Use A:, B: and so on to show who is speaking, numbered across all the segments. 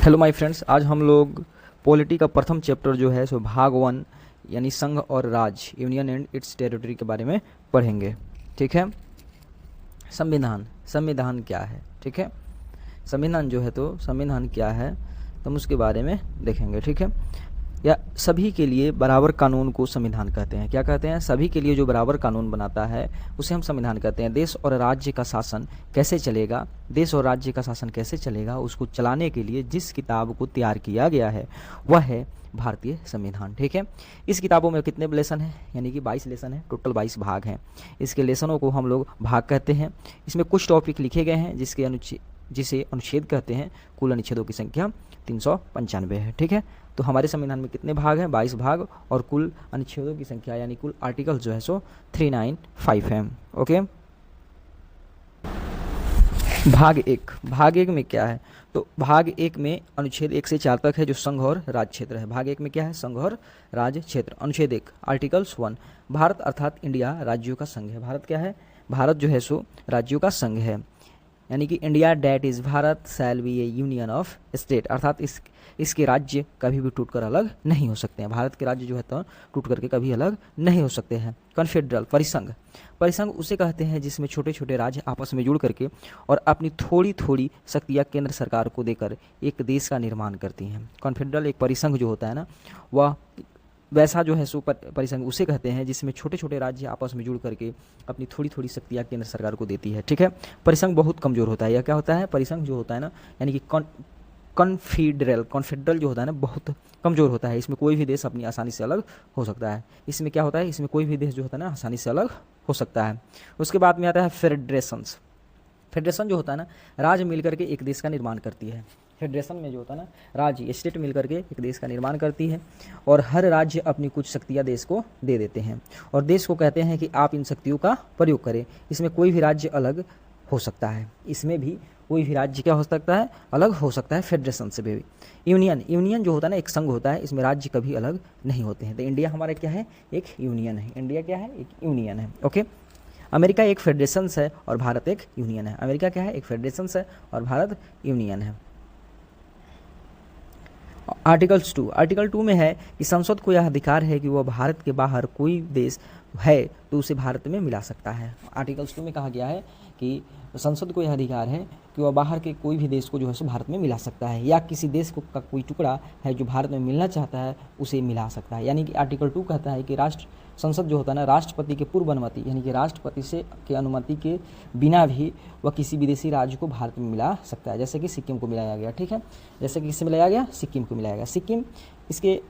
A: Hello my friends, आज हम लोग पॉलिटी का प्रथम चैप्टर जो है सो भाग 1 यानी संघ और राज, यूनियन एंड इट्स टेरिटरी के बारे में पढ़ेंगे। ठीक है। संविधान, संविधान क्या है? ठीक है, संविधान जो है तो संविधान क्या है तो हम उसके बारे में देखेंगे। ठीक है, या सभी के लिए बराबर कानून को संविधान कहते हैं। क्या कहते हैं? सभी के लिए जो बराबर कानून बनाता है उसे हम संविधान कहते हैं। देश और राज्य का शासन कैसे चलेगा, देश और राज्य का शासन कैसे चलेगा, उसको चलाने के लिए जिस किताब को तैयार किया गया है वह है भारतीय संविधान। ठीक है, इस किताबों में कितने लेसन हैं? यानी कि 22 लेसन हैं, टोटल 22 भाग हैं। इसके लेसनों को हम लोग भाग कहते हैं। इसमें कुछ टॉपिक लिखे गए हैं जिसे अनुच्छेद कहते हैं। कुल अनुच्छेदों की संख्या 395 है। ठीक है, तो हमारे संविधान में कितने भाग हैं? 22 भाग, और कुल अनुच्छेदों की संख्या यानी कुल आर्टिकल जो है सो 395 है। ओके, भाग 1, भाग 1 में क्या है? तो भाग 1 में अनुच्छेद 1 से 4 तक है जो संघ और राज्य क्षेत्र है। भाग 1 में क्या है? संघ और राज्य क्षेत्र। अनुच्छेद 1 आर्टिकल्स 1, भारत अर्थात इंडिया राज्यों का संघ है। भारत क्या है? भारत जो है सो राज्यों का संघ है। यानी कि India that is Bharat shall be A union of state, अर्थात इसके राज्य कभी भी टूटकर अलग नहीं हो सकते हैं। भारत के राज्य जो है तो टूट करके कभी अलग नहीं हो सकते हैं। कॉन्फेडरल, परिसंघ, परिसंघ उसे कहते हैं जिसमें छोटे छोटे राज्य आपस में जुड़ करके और अपनी थोड़ी थोड़ी शक्तियाँ केंद्र सरकार को देकर एक देश का निर्माण करती हैं। कॉन्फेडरल एक परिसंघ जो होता है ना, वह वैसा जो है सो परिसंघ उसे कहते हैं जिसमें छोटे छोटे राज्य आपस में जुड़ करके अपनी थोड़ी थोड़ी शक्तियाँ केंद्र सरकार को देती है। ठीक है, परिसंघ बहुत कमजोर होता है। यह क्या होता है? परिसंघ जो होता है ना, यानी कि कॉन्फेडरल जो होता है ना, बहुत कमजोर होता है। इसमें कोई भी देश अपनी आसानी से अलग हो सकता है। इसमें क्या होता है? इसमें कोई भी देश जो होता है ना आसानी से अलग हो सकता है। उसके बाद में आता है फेडरेशंस। फेडरेशन जो होता है ना, राज्य मिलकर के एक देश का निर्माण करती है। फेडरेशन में जो होता है ना, राज्य स्टेट मिलकर के एक देश का निर्माण करती है और हर राज्य अपनी कुछ शक्तियाँ देश को दे देते हैं और देश को कहते हैं कि आप इन शक्तियों का प्रयोग करें। इसमें कोई भी राज्य अलग हो सकता है। इसमें भी कोई भी राज्य क्या हो सकता है? अलग हो सकता है फेडरेशन से भी। यूनियन, यूनियन जो होता है ना एक संघ होता है, इसमें राज्य कभी अलग नहीं होते हैं। तो इंडिया हमारा क्या है? एक यूनियन है। इंडिया क्या है? एक यूनियन है। ओके, अमेरिका एक फेडरेशन है और भारत एक यूनियन है। अमेरिका क्या है? एक फेडरेशन है और भारत यूनियन है। आर्टिकल्स 2, आर्टिकल 2 में है कि संसद को यह अधिकार है कि वह भारत के बाहर कोई देश है तो उसे भारत में मिला सकता है। आर्टिकल्स 2 में कहा गया है कि संसद को यह अधिकार है कि वह बाहर के कोई भी देश को जो है सो भारत में मिला सकता है, या किसी देश को का कोई टुकड़ा है जो भारत में मिलना चाहता है उसे मिला सकता है। यानी कि आर्टिकल 2 कहता है कि संसद जो होता है ना, राष्ट्रपति के पूर्व अनुमति यानी कि राष्ट्रपति से के अनुमति के बिना भी वह किसी विदेशी राज्य को भारत में मिला सकता है। जैसे कि सिक्किम को मिलाया गया। ठीक है, जैसे कि किससे मिलाया गया? सिक्किम को मिलाया गया। सिक्किम इसके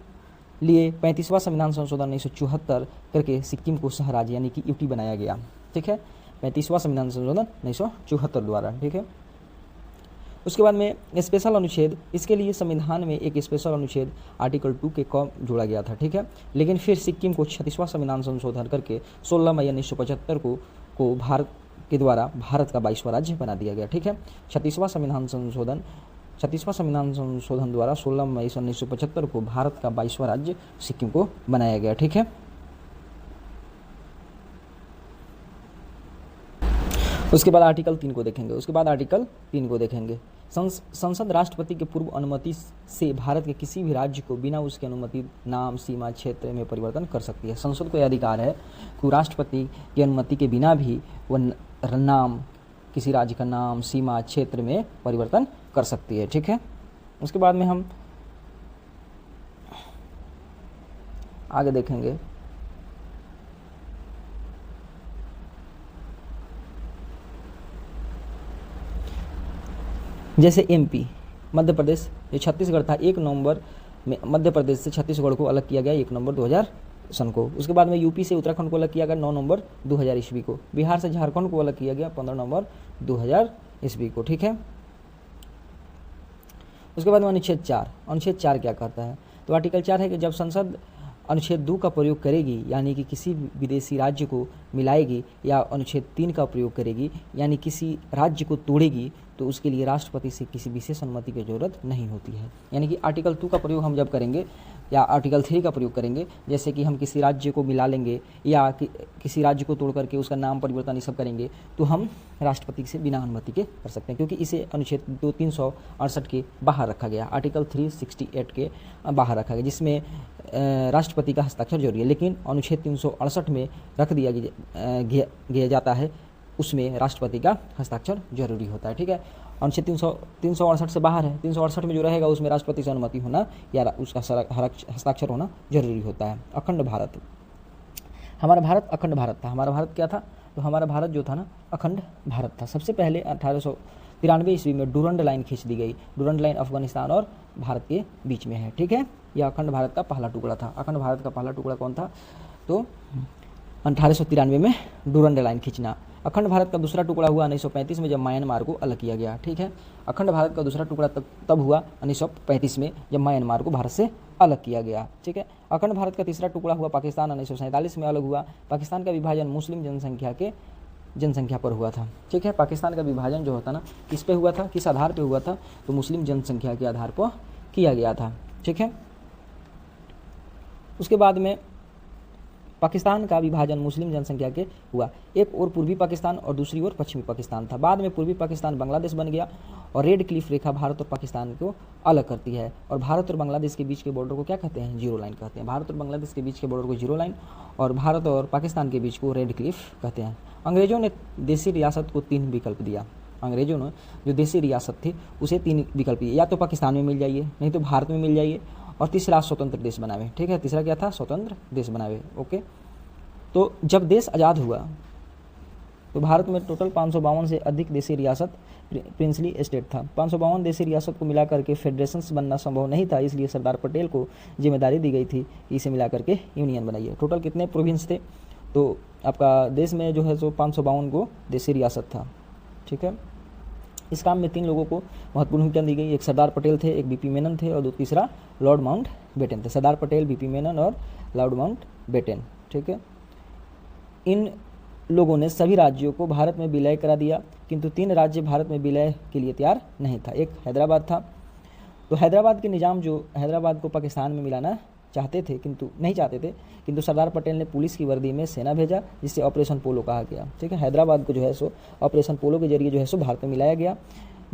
A: लिए 35वां संविधान संशोधन 1974 करके सिक्किम को सह राज्य यानी कि यूटी बनाया गया। ठीक है, 35वां संविधान संशोधन 1974 द्वारा। ठीक है, उसके बाद में स्पेशल अनुच्छेद, इसके लिए संविधान में एक स्पेशल अनुच्छेद आर्टिकल 2 के कम जोड़ा गया था। ठीक है, लेकिन फिर सिक्किम को 36वां संविधान संशोधन करके 16 मई 1975 को भारत के द्वारा भारत का 22वां राज्य बना दिया गया। ठीक है, 36वां संविधान संशोधन द्वारा 16 मई 1975 को भारत का 22वां राज्य सिक्किम को बनाया गया। ठीक है, उसके बाद आर्टिकल 3 को देखेंगे। संसद राष्ट्रपति के पूर्व अनुमति से भारत के किसी भी राज्य को बिना उसकी अनुमति नाम, सीमा, क्षेत्र में परिवर्तन कर सकती है। संसद को यह अधिकार है कि राष्ट्रपति की अनुमति के बिना भी वह नाम, किसी राज्य का नाम, सीमा, क्षेत्र में परिवर्तन कर सकती है। ठीक है, उसके बाद में हम आगे देखेंगे। जैसे एमपी, मध्य प्रदेश, ये छत्तीसगढ़ था, 1 नवंबर में मध्य प्रदेश से छत्तीसगढ़ को अलग किया गया 1 नवंबर 2000 सन को। उसके बाद में यूपी से उत्तराखंड को अलग किया गया 9 नवंबर 2000 ईस्वी को। बिहार से झारखंड को अलग किया गया 15 नवंबर 2000 ईस्वी को। ठीक है, उसके बाद में अनुच्छेद 4, अनुच्छेद 4 क्या कहता है? तो आर्टिकल 4 है कि जब संसद अनुच्छेद 2 का प्रयोग करेगी यानी कि किसी विदेशी राज्य को मिलाएगी, या अनुच्छेद 3 का प्रयोग करेगी यानी किसी राज्य को तोड़ेगी, तो उसके लिए राष्ट्रपति से किसी विशेष अनुमति की जरूरत नहीं होती है। यानी कि आर्टिकल 2 का प्रयोग हम जब करेंगे या आर्टिकल 3 का प्रयोग करेंगे, जैसे कि हम किसी राज्य को मिला लेंगे या किसी राज्य को तोड़ करके उसका नाम परिवर्तन ये सब करेंगे, तो हम राष्ट्रपति से बिना अनुमति के कर सकते हैं, क्योंकि इसे अनुच्छेद 368 के बाहर रखा गया, आर्टिकल 368 के बाहर रखा गया, जिसमें राष्ट्रपति का हस्ताक्षर जरूरी है। लेकिन अनुच्छेद 368 में रख दिया गया जाता है, उसमें राष्ट्रपति का हस्ताक्षर जरूरी होता है। ठीक है, अनुच्छेद 368 से बाहर है, 368 में जो रहेगा उसमें राष्ट्रपति से अनुमति होना या उसका हस्ताक्षर होना जरूरी होता है। अखंड भारत, हमारा भारत अखंड भारत था। हमारा भारत क्या था? तो हमारा भारत जो था ना, अखंड भारत था। सबसे पहले 1893 ईस्वी में डूरंड लाइन खींच दी गई। डूरंड लाइन अफगानिस्तान और भारत के बीच में है। ठीक है, यह अखंड भारत का पहला टुकड़ा था। अखंड भारत का पहला टुकड़ा कौन था? तो 1893 में डूरंड लाइन खींचना। अखंड भारत का दूसरा टुकड़ा हुआ 1935 में, जब म्यांमार को अलग किया गया। ठीक है, अखंड भारत का दूसरा टुकड़ा तब हुआ 1935 में, जब म्यांमार को भारत से अलग किया गया। ठीक है, अखंड भारत का तीसरा टुकड़ा हुआ पाकिस्तान 1947 में अलग हुआ। पाकिस्तान का विभाजन मुस्लिम जनसंख्या पर हुआ था। ठीक है, पाकिस्तान का विभाजन जो होता ना, किस पे हुआ था, किस आधार पे हुआ था? तो मुस्लिम जनसंख्या के आधार पर किया गया था। ठीक है, उसके बाद में पाकिस्तान का विभाजन मुस्लिम जनसंख्या के हुआ। एक ओर पूर्वी पाकिस्तान और दूसरी ओर पश्चिमी पाकिस्तान था। बाद में पूर्वी पाकिस्तान बांग्लादेश बन गया और रेड क्लिफ रेखा भारत और पाकिस्तान को अलग करती है। और भारत और बांग्लादेश के बीच के बॉर्डर को क्या कहते हैं? जीरो लाइन कहते हैं। भारत और बांग्लादेश के बीच के बॉर्डर को जीरो लाइन और भारत और पाकिस्तान के बीच को रेड क्लिफ कहते हैं। अंग्रेजों ने देशी रियासत को 3 विकल्प दिया। अंग्रेजों ने जो देशी रियासत थी उसे 3 विकल्प दिए, या तो पाकिस्तान में मिल जाइए, नहीं तो भारत में मिल जाइए, और तीसरा स्वतंत्र देश बनावे। ठीक है, तीसरा क्या था? स्वतंत्र देश बनावे। ओके, तो जब देश आज़ाद हुआ तो भारत में टोटल 552 से अधिक देशी रियासत प्रिंसली स्टेट था। 552 देशी रियासत को मिला करके फेडरेशन बनना संभव नहीं था, इसलिए सरदार पटेल को जिम्मेदारी दी गई थी कि इसे मिला करके यूनियन बनाइए। टोटल कितने प्रोविंस थे? तो आपका देश में जो है सो 552 को देशी रियासत था। ठीक है, इस काम में 3 लोगों को महत्वपूर्ण भूमिका दी गई। एक सरदार पटेल थे, एक बीपी मेनन थे और तीसरा लॉर्ड माउंट बेटन थे। सरदार पटेल, बीपी मेनन और लॉर्ड माउंट बेटन। ठीक है, इन लोगों ने सभी राज्यों को भारत में विलय करा दिया, किंतु 3 राज्य भारत में विलय के लिए तैयार नहीं था। एक हैदराबाद था, तो हैदराबाद के निजाम जो हैदराबाद को पाकिस्तान में मिलाना चाहते थे, किंतु सरदार पटेल ने पुलिस की वर्दी में सेना भेजा, जिससे ऑपरेशन पोलो कहा गया। ठीक है, हैदराबाद को जो है सो ऑपरेशन पोलो के जरिए जो है सो भारत में मिलाया गया,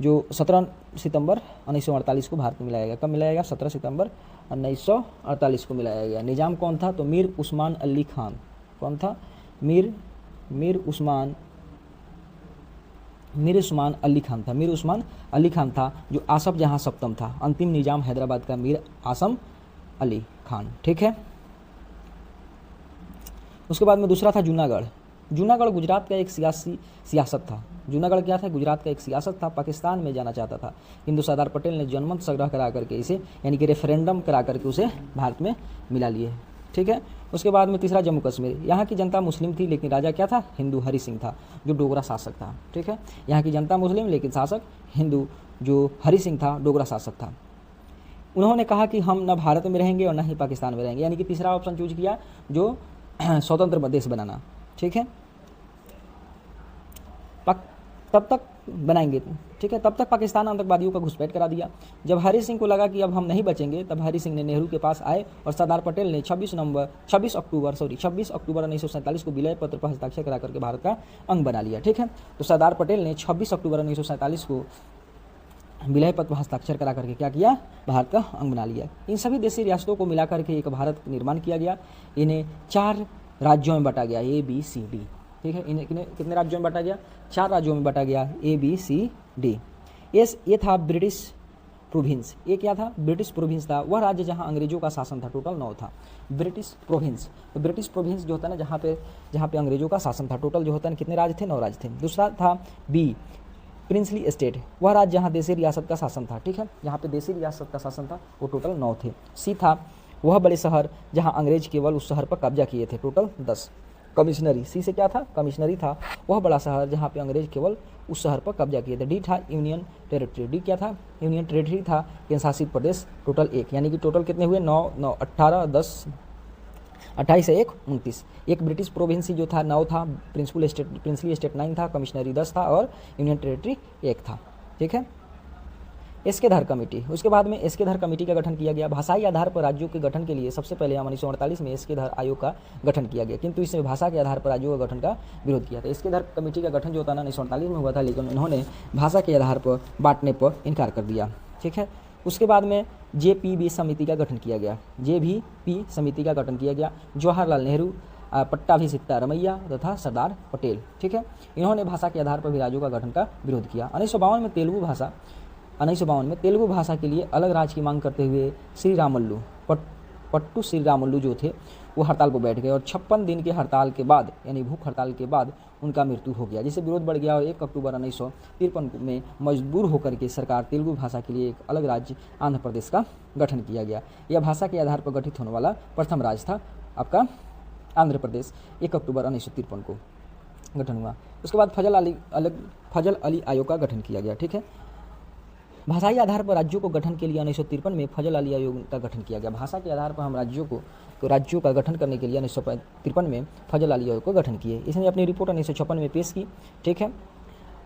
A: जो 17 सितंबर 1948 को भारत में मिलाया गया। कब मिलाया गया? 17 सितंबर 1948 को मिलाया गया। निजाम कौन था? तो मीर उस्मान अली खान। कौन था? मीर उस्मान अली खान था। मीर उस्मान अली खान था, जो आसफ जहां सप्तम था। अंतिम निजाम हैदराबाद का मीर आसम अली खान। ठीक है, उसके बाद में दूसरा था जूनागढ़। जूनागढ़ गुजरात का एक सियासत था। जूनागढ़ क्या था? गुजरात का एक सियासत था, पाकिस्तान में जाना चाहता था, किंतु सरदार पटेल ने जनमत संग्रह करा करके इसे, यानी कि रेफरेंडम करा करके उसे भारत में मिला लिए। ठीक है, उसके बाद में तीसरा जम्मू कश्मीर। यहाँ की जनता मुस्लिम थी, लेकिन राजा क्या था? हिंदू हरि सिंह था, जो डोगरा शासक था। ठीक है, यहाँ की जनता मुस्लिम लेकिन शासक हिंदू, जो हरि सिंह था, डोगरा शासक था। उन्होंने कहा कि हम न भारत में रहेंगे और न ही पाकिस्तान में रहेंगे, यानी कि तीसरा ऑप्शन चूज किया, जो स्वतंत्र देश बनाना। ठीक है, तब तक बनाएंगे। ठीक है, तब तक पाकिस्तान आतंकवादियों का घुसपैठ करा दिया। जब हरि सिंह को लगा कि अब हम नहीं बचेंगे, तब हरि सिंह ने नेहरू के पास आए और सरदार पटेल ने 26 अक्टूबर 1947 को विलय पत्र पर हस्ताक्षर करा करके भारत का अंग बना लिया। ठीक है, तो सरदार पटेल ने 26 अक्टूबर 1947 को विलय पत्र पर हस्ताक्षर करा करके क्या किया? भारत का अंग बना लिया। इन सभी देशी रियासतों को मिला करके एक भारत का निर्माण किया गया। इन्हें 4 राज्यों में बांटा गया, ABCD। ठीक है, इन्हें कितने राज्यों में बांटा गया? 4 राज्यों में बांटा गया, ABCD। ये था ब्रिटिश प्रोविंस। ये क्या था? ब्रिटिश प्रोविंस था। वह राज्य जहां अंग्रेजों का शासन था। टोटल 9 था ब्रिटिश प्रोविंस। तो ब्रिटिश प्रोविंस जो होता है ना, जहाँ पे अंग्रेजों का शासन था, टोटल जो होता है कितने राज्य थे? 9 राज्य थे। दूसरा था B, प्रिंसली स्टेट। वह राज्य जहाँ देशी रियासत का शासन था। ठीक है, जहाँ पे देशी रियासत का शासन था, वो टोटल 9 थे। C था वह बड़े शहर जहाँ अंग्रेज केवल उस शहर पर कब्जा किए थे, टोटल 10। कमिश्नरी, सी से क्या था? कमिश्नरी था वह बड़ा शहर जहाँ पे अंग्रेज केवल उस शहर पर कब्जा किए थे। डी था यूनियन टेरिटरी। डी क्या था? यूनियन टेरिटरी था, केंद्र शासित प्रदेश, टोटल 1। यानी कि टोटल कितने हुए? 9, 18, 10, 28 से 1, 29। एक ब्रिटिश प्रोविंसी जो था 9 था, प्रिंसली स्टेट 9 था, कमिश्नरी 10 था और यूनियन टेरिटरी 1 था। ठीक है। एस्केधर कमेटी, उसके बाद में एस्केधर कमेटी का गठन किया गया। भाषाई आधार पर राज्यों के गठन के लिए सबसे पहले 1948 में एस्केधर आयोग का गठन किया गया, किंतु इसने भाषा के आधार पर राज्यों का गठन का विरोध किया था। एस्केधर कमेटी का गठन जो था ना 1948 में हुआ था, लेकिन उन्होंने भाषा के आधार पर बांटने पर इनकार कर दिया, ठीक है। उसके बाद में JPB समिति का गठन किया गया, JVP समिति का गठन किया गया। जवाहरलाल नेहरू, पट्टाभी सिद्धारमैया तथा सरदार पटेल, ठीक है। इन्होंने भाषा के आधार पर भी राज्यों का गठन का विरोध किया। 1952 में तेलुगु भाषा के लिए अलग राज्य की मांग करते हुए श्रीरामुलु पट्टू श्रीरामुलु जो थे वो हड़ताल पर बैठ गए और 56 दिन के हड़ताल के बाद यानी भूख हड़ताल के बाद उनका मृत्यु हो गया, जिससे विरोध बढ़ गया और 1 अक्टूबर 1953 में मजबूर होकर के सरकार तेलुगु भाषा के लिए एक अलग राज्य आंध्र प्रदेश का गठन किया गया। यह भाषा के आधार पर गठित होने वाला प्रथम राज्य था आपका आंध्र प्रदेश। 1 अक्टूबर 1953 को गठन हुआ। उसके बाद फजल अली आयोग का गठन किया गया, ठीक है। भाषाई आधार पर राज्यों को गठन के लिए 1953 में फजल अली आयोग का गठन किया गया। भाषा के आधार पर हम राज्यों का गठन करने के लिए 1953 में फजल अली आयोग को गठन किए। इसने अपनी रिपोर्ट 1956 में पेश की, ठीक है,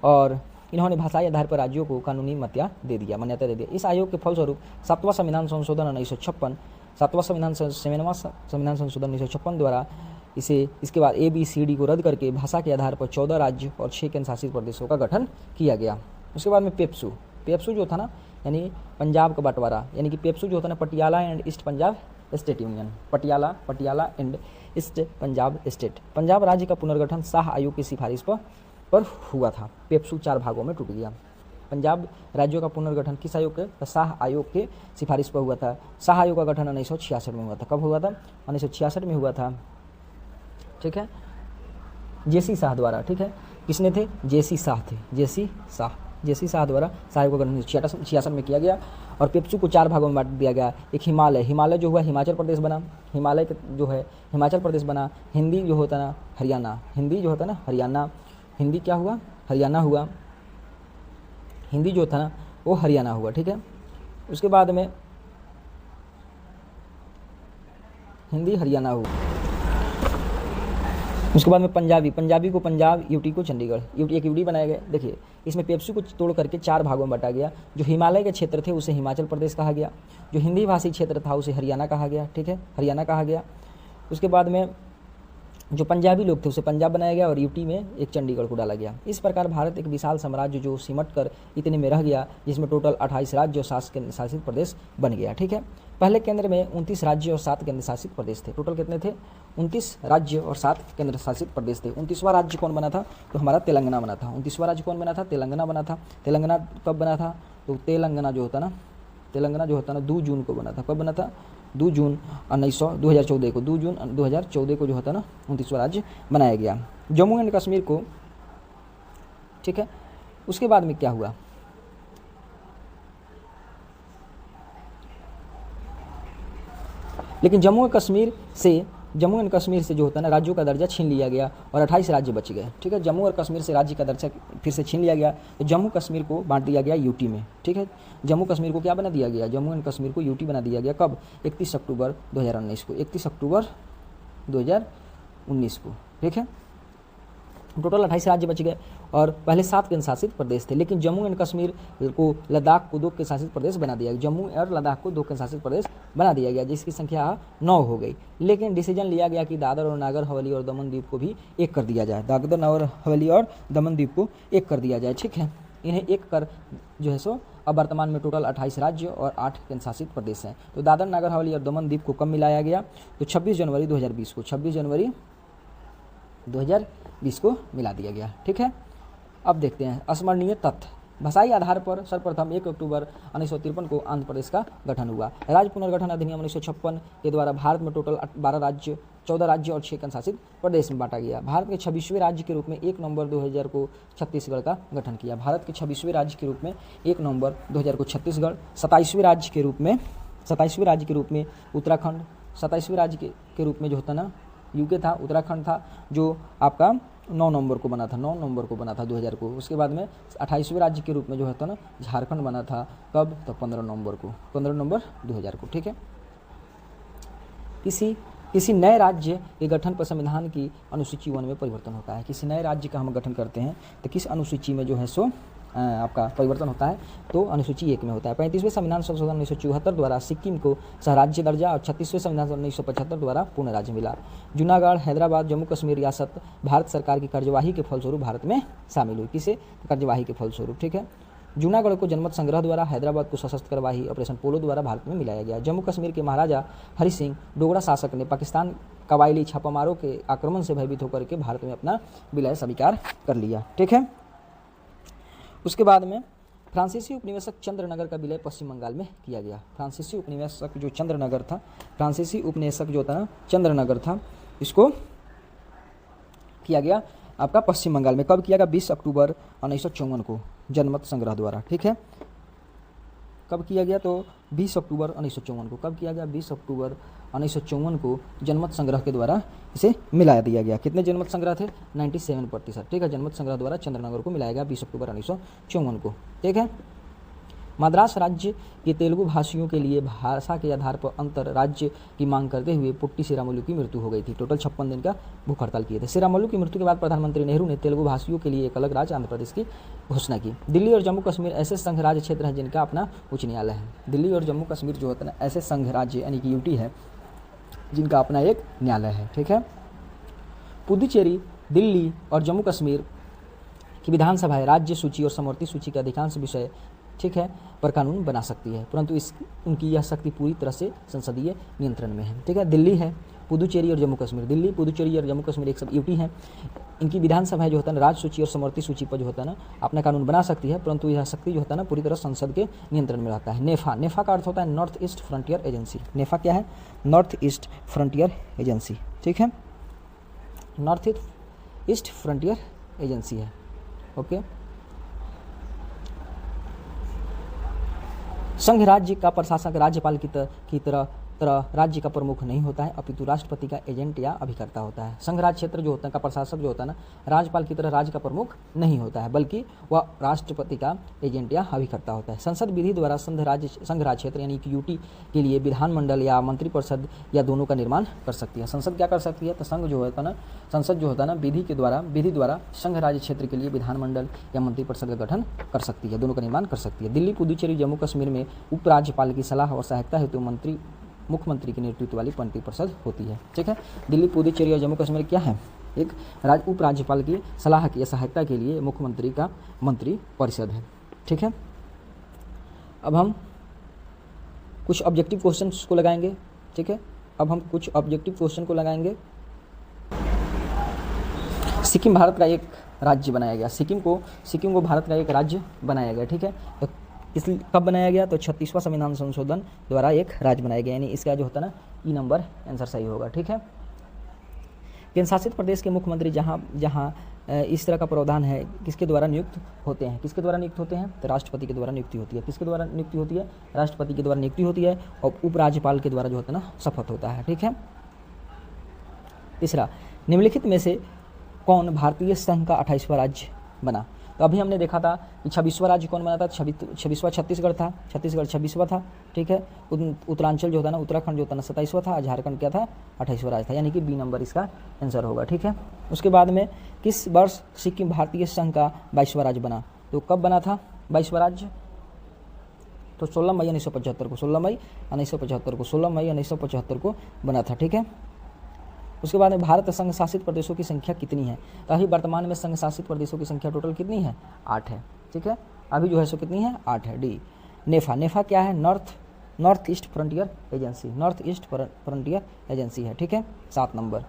A: और इन्होंने भाषाई आधार पर राज्यों को कानूनी मान्यता दे दिया। इस आयोग के फलस्वरूप 7वां संविधान संशोधन 1956 द्वारा इसके बाद ABCD को रद्द करके भाषा के आधार पर 14 राज्य और 6 केंद्र शासित प्रदेशों का गठन किया गया। उसके बाद में पेप्सू जो था ना यानी पंजाब का बंटवारा, यानी कि पेप्सू जो होता ना Patiala and east Punjab state union, Patiala and east Punjab state. Punjab राज्य का पुनर्गठन शाह आयोग की सिफारिश पर हुआ था। पेप्सू 4 भागों में टूट गया। पंजाब राज्यों का पुनर्गठन किस आयोग के? शाह आयोग के सिफारिश पर हुआ था। शाह आयोग का गठन 1966 में हुआ था। कब हुआ था? 1966 में हुआ था, ठीक है, JC शाह द्वारा, ठीक है। किसने थे? JC शाह थे, JC शाह द्वारा शाह आयोग का गठन 1966 में किया गया। और पेप्सू को 4 भागों में बांट दिया गया। एक हिमालय जो हुआ हिमाचल प्रदेश बना, हिमालय जो है हिमाचल प्रदेश बना। हिंदी जो होता ना हरियाणा, हिंदी क्या हुआ? हरियाणा हुआ। हिंदी जो था ना वो हरियाणा हुआ, ठीक है। उसके बाद में हिंदी हरियाणा हुआ। उसके बाद में पंजाबी को पंजाब, यूटी को चंडीगढ़, एक यूटी बनाया गया। देखिए इसमें पेप्सू को तोड़ करके 4 भागों में बांटा गया। जो हिमालय के क्षेत्र थे उसे हिमाचल प्रदेश कहा गया, जो हिंदी भाषी क्षेत्र था उसे हरियाणा कहा गया, ठीक है, हरियाणा कहा गया। उसके बाद में जो पंजाबी लोग थे उसे पंजाब बनाया गया और यूटी में एक चंडीगढ़ को डाला गया। इस प्रकार भारत एक विशाल साम्राज्य जो सिमट कर इतने में रह गया, जिसमें टोटल 28 राज्य और 7 केंद्र शासित प्रदेश बन गया, ठीक है। पहले केंद्र में 29 राज्य और 7 केंद्र शासित प्रदेश थे। टोटल कितने थे? 29 राज्य और 7 केंद्र शासित प्रदेश थे। 29वां राज्य कौन बना था? तो हमारा तेलंगाना बना था। 29वां राज्य कौन बना था? तेलंगाना बना था। तेलंगाना कब बना था? तो तेलंगाना जो होता ना 2 जून को बना था। कब बना था? 2 जून 2014 को, 2 जून 2014 को जो होता ना 29वां राज्य बनाया गया। जम्मू एंड कश्मीर को, ठीक है। उसके बाद में क्या हुआ? लेकिन जम्मू एंड कश्मीर से जो होता है ना राज्यों का दर्जा छीन लिया गया और 28 राज्य बच गए, ठीक है। जम्मू और कश्मीर से राज्य का दर्जा फिर से छीन लिया गया तो जम्मू कश्मीर को बांट दिया गया यूटी में, ठीक है। जम्मू कश्मीर को क्या बना दिया गया? जम्मू एंड कश्मीर को यूटी बना दिया गया। कब? 31 अक्टूबर 2019 को, 31 अक्टूबर 2019 को, ठीक है। टोटल 28 राज्य बच गए और पहले 7 केंद्र शासित प्रदेश थे। लेकिन जम्मू एंड कश्मीर को, लद्दाख को 2 केंद्र शासित प्रदेश बना दिया गया। जम्मू और लद्दाख को 2 केंद्र शासित प्रदेश बना दिया गया, जिसकी संख्या 9 हो गई। लेकिन डिसीजन लिया गया कि दादर और नागर हवेली और दमन द्वीप को भी एक कर दिया जाए। दादर नगर हवेली और दमन द्वीप को एक कर दिया जाए, ठीक है। इन्हें एक कर जो है सो अब वर्तमान में टोटल 28 राज्य और 8 केंद्र शासित प्रदेश हैं। तो दादर नागर हवेली और दमन द्वीप को कब मिलाया गया? तो 26 जनवरी 2020 को, 26 जनवरी 2020 को मिला दिया गया, ठीक है। अब देखते हैं अस्मरणीय तथ्य। भाषाई आधार पर सर्वप्रथम 1 अक्टूबर 1953 को आंध्र प्रदेश का गठन हुआ। राज्य पुनर्गठन अधिनियम 1956 के द्वारा भारत में टोटल 14 राज्य और 6 केंद्र शासित प्रदेश में बांटा गया। भारत के 26वें राज्य के रूप में 1 नवंबर 2000 को छत्तीसगढ़ का गठन किया। भारत के 26वें राज्य के रूप में 1 नवंबर 2000 को छत्तीसगढ़, 27वें राज्य के रूप में उत्तराखंड, 27वें राज्य के रूप में जो होता ना यूके था, उत्तराखंड था, जो आपका 9 नवंबर को बना था, 9 नवंबर को बना था 2000 को। उसके बाद में 28वें राज्य के रूप में जो होता ना झारखंड बना था। कब? तो 15 नवंबर 2000 को, ठीक है। किसी नए राज्य के गठन पर संविधान की अनुसूची 1 में परिवर्तन होता है। किसी नए राज्य का हम गठन करते हैं तो किस अनुसूची में जो है सो आपका परिवर्तन होता है तो अनुसूची 1 में होता है। 35वें संविधान संशोधन 1974 द्वारा सिक्किम को सहराज्य दर्जा और 36वें संविधान 1975 द्वारा पूर्ण राज्य मिला। जूनागढ़, हैदराबाद, जम्मू कश्मीर रियासत भारत सरकार की कार्यवाही के फलस्वरूप भारत में शामिल हुई। किसे? कार्यवाही के फलस्वरूप, ठीक है। जूनागढ़ को जनमत संग्रह द्वारा, हैदराबाद को सशस्त्र कार्यवाही ऑपरेशन पोलो द्वारा भारत में मिलाया गया। जम्मू कश्मीर के महाराजा हरि सिंह डोगरा शासक ने पाकिस्तान कबायली छापामारों के आक्रमण से भयभीत होकर के भारत में अपना विलय स्वीकार कर लिया, ठीक है। उसके बाद में फ्रांसीसी उपनिवेशक चंद्रनगर का विलय पश्चिम बंगाल में किया गया। फ्रांसीसी उपनिवेशक जो चंद्रनगर था, फ्रांसीसी उपनिवेशक जो था ना चंद्रनगर था, इसको किया गया आपका पश्चिम बंगाल में। कब किया गया? 20 अक्टूबर 1954 को जनमत संग्रह द्वारा, ठीक है। कब किया गया? तो 20 अक्टूबर 1954 को। कब किया गया? 20 अक्टूबर 1954 को जनमत संग्रह के द्वारा इसे मिला दिया गया। कितने जनमत संग्रह थे? 97%, ठीक है। जनमत संग्रह द्वारा चंद्रनगर को मिलाया गया 20 अक्टूबर 1954 को, ठीक है। मद्रास राज्य के तेलुगु भाषियों के लिए भाषा के आधार पर अंतर राज्य की मांग करते हुए पुट्टी श्रीरामुलु की मृत्यु हो गई थी। टोटल 56 दिन का भूख हड़ताल किए थे। श्रीरामुलु की मृत्यु के बाद प्रधानमंत्री नेहरू ने तेलुगु भाषियों के लिए एक अलग राज्य आंध्र प्रदेश की घोषणा की। दिल्ली और जम्मू कश्मीर ऐसे संघ राज्य क्षेत्र हैं जिनका अपना उच्च न्यायालय है। दिल्ली और जम्मू कश्मीर जो होता है ना, ऐसे संघ राज्य यानी कि यूटी है जिनका अपना एक न्यायालय है, ठीक है। पुदुचेरी, दिल्ली और जम्मू कश्मीर की विधानसभाएं राज्य सूची और समवर्ती सूची के अधिकांश विषय, ठीक है, पर कानून बना सकती है, परंतु उनकी यह शक्ति पूरी तरह से संसदीय नियंत्रण में है, ठीक है। दिल्ली है, पुदुचेरी और जम्मू कश्मीर, दिल्ली, पुदुचेरी और जम्मू कश्मीर एक सब यूटी हैं। इनकी विधानसभाएं जो होता है ना राज्य सूची और समवर्ती सूची पर जो होता है ना अपना कानून बना सकती है, परंतु यह शक्ति जो होता है ना पूरी तरह संसद के नियंत्रण में रहता है। नेफा, नेफा का अर्थ होता है नॉर्थ ईस्ट फ्रंटियर एजेंसी। नेफा क्या है? नॉर्थ ईस्ट फ्रंटियर एजेंसी, ठीक है। नॉर्थ ईस्ट फ्रंटियर एजेंसी है, ओके। संघ राज्य का प्रशासक राज्यपाल की तरह राज्य का प्रमुख नहीं होता है, अपितु राष्ट्रपति का एजेंट या अभिकर्ता होता है। संघ राज्य क्षेत्र जो होता है का प्रशासक जो होता है ना राज्यपाल की तरह राज्य का प्रमुख नहीं होता है, बल्कि वह राष्ट्रपति का एजेंट या अभिकर्ता होता है। संसद विधि द्वारा संघ राज्य क्षेत्र यानी कि यूटी के लिए विधानमंडल या मंत्रिपरिषद या दोनों का निर्माण कर सकती है। संसद क्या कर सकती है? तो संघ जो होता है ना, संसद जो होता है ना विधि द्वारा संघ राज्य क्षेत्र के लिए विधानमंडल या मंत्रिपरिषद का गठन कर सकती है, दोनों का निर्माण कर सकती है। दिल्ली, पुदुचेरी, जम्मू कश्मीर में उपराज्यपाल की सलाह और सहायता हेतु मुख्यमंत्री के नेतृत्व वाली मंत्रिपरिषद होती है, ठीक है। दिल्ली, पुदुचेरी और जम्मू कश्मीर क्या है? एक उपराज्यपाल की सलाह की सहायता के लिए मुख्यमंत्री का मंत्री परिषद है, ठीक है। अब हम कुछ ऑब्जेक्टिव क्वेश्चंस को लगाएंगे, ठीक है। अब हम कुछ ऑब्जेक्टिव क्वेश्चन को लगाएंगे। सिक्किम भारत का एक राज्य बनाया गया। सिक्किम को भारत का एक राज्य बनाया गया, ठीक है। तो इसलिए कब बनाया गया? तो 36वां संविधान संशोधन द्वारा एक राज्य बनाया गया, यानी इसका जो होता है ना ई नंबर आंसर सही होगा, ठीक है। केंद्र शासित प्रदेश के मुख्यमंत्री जहाँ इस तरह का प्रावधान है किसके द्वारा नियुक्त होते हैं? किसके द्वारा नियुक्त होते हैं? तो राष्ट्रपति के द्वारा नियुक्ति होती है। किसके द्वारा नियुक्ति होती है? राष्ट्रपति के द्वारा नियुक्ति होती है और उपराज्यपाल के द्वारा जो होता है ना शपथ होता है, ठीक है। तीसरा, निम्नलिखित में से कौन भारतीय संघ का 28वां राज्य बना? तो अभी हमने देखा था कि 26वां राज्य कौन बना था? 26वां छत्तीसगढ़ था, छत्तीसगढ़ 26वां था, ठीक है। उत्तरांचल जो होता ना उत्तराखंड जो होता ना 27वां था, झारखंड क्या था? 28वां राज्य था, यानी कि बी नंबर इसका आंसर होगा, ठीक है। उसके बाद में किस वर्ष सिक्किम भारतीय संघ का 22वां राज्य बना? तो कब बना था 22वां राज्य? तो 16 मई 1975 को, 16 मई 1975 को बना था, ठीक है। उसके बाद में भारत संघ शासित प्रदेशों की संख्या कितनी है? तो अभी वर्तमान में संघ शासित प्रदेशों की संख्या टोटल कितनी है? 8 है, ठीक है। अभी जो है सो कितनी है? 8 है। डी, नेफा क्या है? North east frontier agency, north east frontier agency है, ठीक है। 7 नंबर।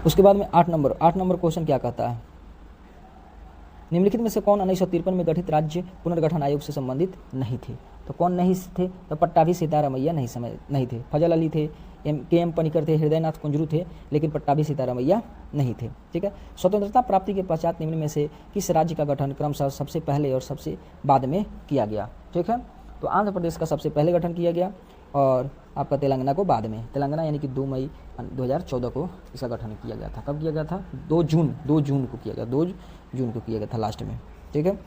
A: उसके बाद में 8 नंबर क्वेश्चन क्या कहता है? निम्नलिखित में से कौन 1953 में गठित राज्य पुनर्गठन आयोग से संबंधित नहीं थे? तो कौन नहीं थे? तो पट्टाभी सीतारामैया नहीं थे। फजल अली थे, के.एम. पनिकर थे, हृदयनाथ कुंजरू थे, लेकिन पट्टाभी सीतारामैया नहीं थे, ठीक है। स्वतंत्रता प्राप्ति के पश्चात निम्न में से किस राज्य का गठन क्रमशः सबसे पहले और सबसे बाद में किया गया? ठीक है, तो आंध्र प्रदेश का सबसे पहले गठन किया गया और आपका तेलंगाना को बाद में। तेलंगाना यानी कि 2 मई 2014 को इसका गठन किया गया था। कब किया गया था? 2 जून को किया गया, 2 जून को किया गया था लास्ट में, ठीक है।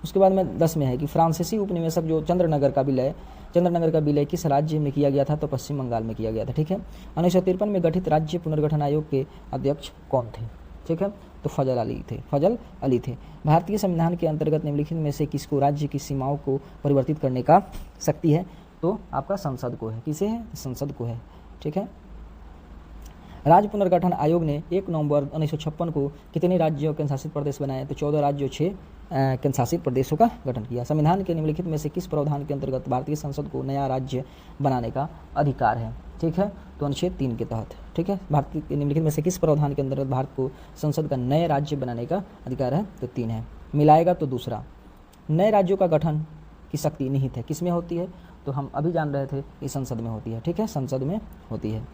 A: उसके बाद में 10 में है कि फ्रांसीसी उपनिवेशक जो चंद्रनगर का विलय किस राज्य में किया गया था? तो पश्चिम बंगाल में किया गया था, ठीक है। 1953 में गठित राज्य पुनर्गठन आयोग के अध्यक्ष कौन थे? ठीक है, तो तो फजल अली थे। भारतीय संविधान के अंतर्गत निम्नलिखित में से किसको राज्य की सीमाओं को परिवर्तित करने का शक्ति है? तो आपका संसद को है। किसे है? संसद को है। ठीक है। राज्य पुनर्गठन आयोग ने 1 नवंबर 1956 को कितने राज्यों केंद्र शासित प्रदेश बनाए? तो 14 राज्यों 6 केंद्र शासित प्रदेशों का गठन किया। संविधान के निम्नलिखित में से किस प्रावधान के अंतर्गत भारतीय संसद को नया राज्य बनाने का अधिकार है? ठीक है, तो अनुच्छेद 3 के तहत। ठीक है, भारतीय के निम्नलिखित में से किस प्रावधान के अंतर्गत भारत को संसद का नए राज्य बनाने का अधिकार है? तो 3 है। मिलाएगा तो दूसरा। नए राज्यों का गठन की शक्ति निहित है, किस में होती है? तो हम अभी जान रहे थे कि संसद में होती है। ठीक है, संसद में होती है।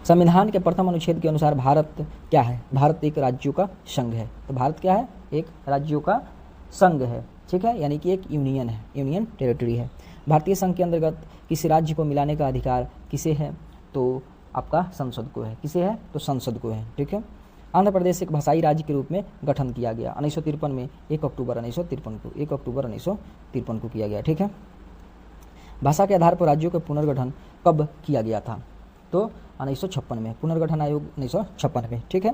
A: संविधान के प्रथम अनुच्छेद के अनुसार भारत क्या है? भारत एक राज्यों का संघ है। तो भारत क्या है? एक राज्यों का संघ है। ठीक है, यानी कि एक यूनियन है, यूनियन टेरिटरी है। भारतीय संघ के अंतर्गत किसी राज्य को मिलाने का अधिकार किसे है? तो आपका संसद को है। किसे है? तो संसद को है। ठीक है। आंध्र प्रदेश एक भाषाई राज्य के रूप में गठन किया गया 1953 में, 1 अक्टूबर 1953 को किया गया। ठीक है। भाषा के आधार पर राज्यों का पुनर्गठन कब किया गया था? तो 1956 में, पुनर्गठन आयोग 1956 में। ठीक है।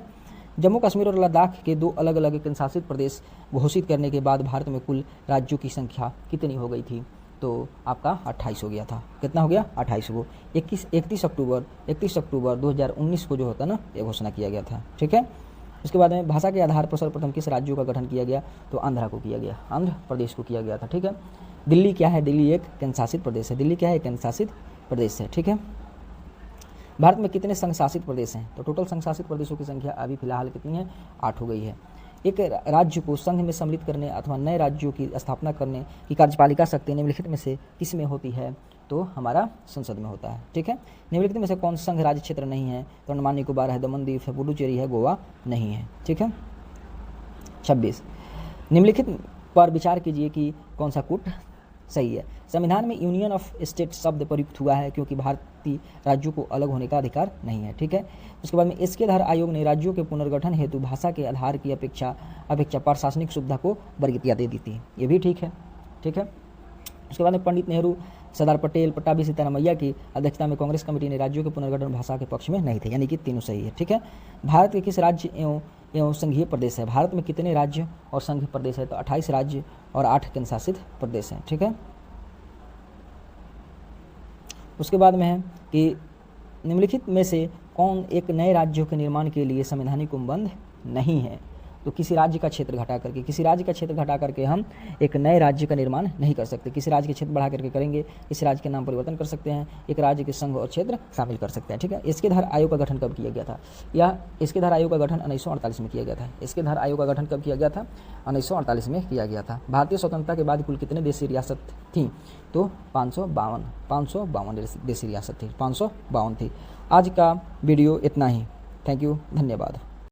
A: जम्मू कश्मीर और लद्दाख के 2 अलग अलग केंद्र शासित प्रदेश घोषित करने के बाद भारत में कुल राज्यों की संख्या कितनी हो गई थी? तो आपका 28 हो गया था। कितना हो गया? 28 को 31 अक्टूबर 2019 को जो होता ना, ये घोषणा किया गया था। ठीक है। उसके बाद में भाषा के आधार पर सर्वप्रथम किस राज्यों का गठन किया गया? तो आंध्र को किया गया, आंध्र प्रदेश को किया गया था। ठीक है। दिल्ली क्या है? दिल्ली एक केंद्र शासित प्रदेश है। दिल्ली क्या है? केंद्र शासित प्रदेश है। ठीक है। भारत में कितने संघ शासित प्रदेश हैं? तो टोटल संघ शासित प्रदेशों की संख्या अभी फिलहाल कितनी है? 8 हो गई है। एक राज्य को संघ में सम्मिलित करने अथवा नए राज्यों की स्थापना करने की कार्यपालिका शक्ति निम्नलिखित में से किस में होती है? तो हमारा संसद में होता है। ठीक है। निम्नलिखित में से कौन संघ राज्य क्षेत्र नहीं है? तो अंडमान निकोबार है, दमन दीव है, पुडुचेरी है, गोवा नहीं है। ठीक है। 26 निम्नलिखित पर विचार कीजिए कि कौन सा कूट सही है। संविधान में यूनियन ऑफ स्टेट शब्द प्रयुक्त हुआ है क्योंकि भारतीय राज्यों को अलग होने का अधिकार नहीं है। ठीक है। उसके बाद में इसके आधार आयोग ने राज्यों के पुनर्गठन हेतु भाषा के आधार की अपेक्षा प्रशासनिक सुविधा को वरीयता दे दी थी। ये भी ठीक है। ठीक है। उसके बाद में पंडित नेहरू, सरदार पटेल, पट्टाभी सीतारामैया की अध्यक्षता में कांग्रेस कमेटी ने राज्यों के पुनर्गठन भाषा के पक्ष में नहीं थे, यानी कि तीनों सही है। ठीक है। भारत के किस राज्य एवं संघीय प्रदेश है? भारत में कितने राज्य और संघीय प्रदेश है? तो 28 राज्य और 8 केंद्र शासित प्रदेश हैं। ठीक है। उसके बाद में है कि निम्नलिखित में से कौन एक नए राज्यों के निर्माण के लिए संवैधानिक उपबंध नहीं है? तो किसी राज्य का क्षेत्र घटा करके हम एक नए राज्य का निर्माण नहीं कर सकते। किसी राज्य के क्षेत्र बढ़ा करके करेंगे, किसी राज्य के नाम परिवर्तन कर सकते हैं, एक राज्य के संघ और क्षेत्र शामिल कर सकते हैं। ठीक है। इसके आधार आयोग का गठन कब किया गया था? या इसके आधार आयोग का गठन 1948 में किया गया था। इसके आधार आयोग का गठन कब किया गया था? 1948 में किया गया था। भारतीय स्वतंत्रता के बाद कुल कितने देशी रियासत थी? तो 552 देशी रियासत थी, 552 थी। आज का वीडियो इतना ही। थैंक यू, धन्यवाद।